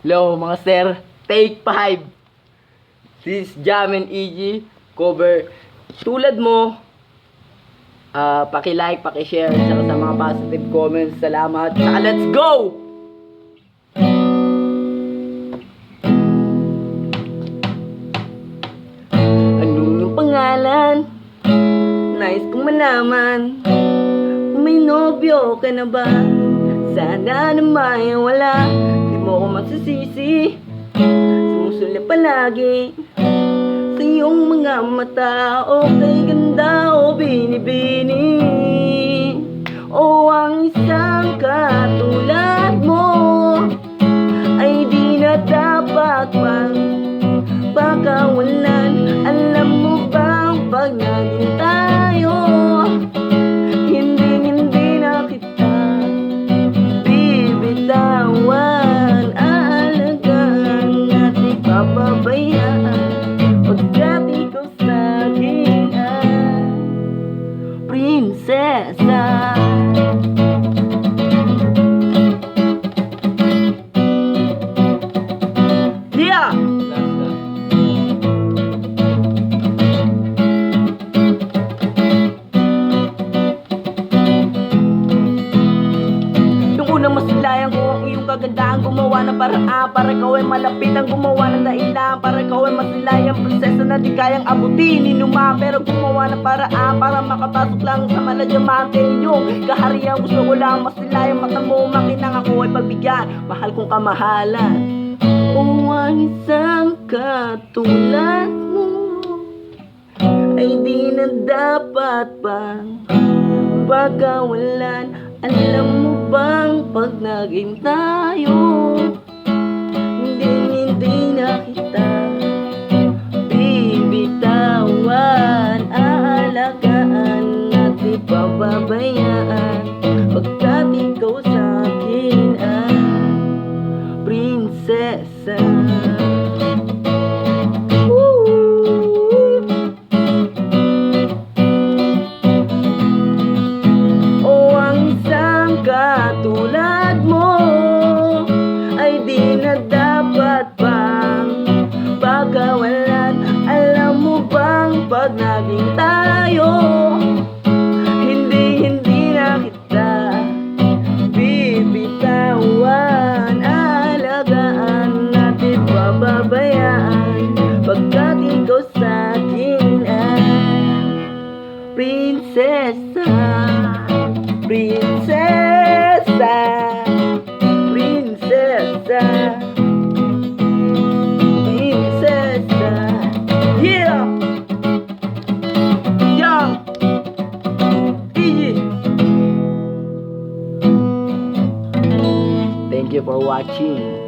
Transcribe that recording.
Hello mga sir, take 5. This is Jam and EG cover. Tulad mo, paki-like, paki-share, saka sa mga positive comments. Salamat. Saka let's go! Anong yung pangalan? Nice kong malaman. Kung may nobyo ka na ba? Sana naman wala. Di mo ko magsisisi. Sumusulip palagi sa iyong mga mata. O kay ganda o binibini. O ang isang katulad mo ay di na dapat pang pakawalan. Alam mo bang pag naging tayo, hindi na kita bibitawan. Aalagaan at ipapabayaan pagkat ikaw sa'kin ay prinsesa. Yeah! Unang masilayan ko ang iyong kagandahan. Gumawa ng paraan para ikaw ay malapitan. Gumawa ng dahilan para ikaw ay masilayan. Prinsesa na di kayang abutin inuma, pero gumawa ng paraan para makapasok lang sa maladyamante. Inyong kaharian gusto ko lang masilayan. Mata mo makinang ako ay pagbigyan. Mahal kong kamahalan. O ang isang katulad mo ay di na dapat pang pagkawalan. Alam mo bang pag naging tayo, hindi na kita bibitawan. Aalagaan at ipababayaan pagkat ikaw sa'kin ay prinsesa. Katulad mo ay di na dapat pang pagkawalan. Alam mo bang pag naging tayo, hindi na kita bibitawan. Aalagaan at ipababayaan pagkat ikaw sa'kin ay prinsesa. Prinsesa, prinsesa, prinsesa, yeah, young, easy. Thank you for watching.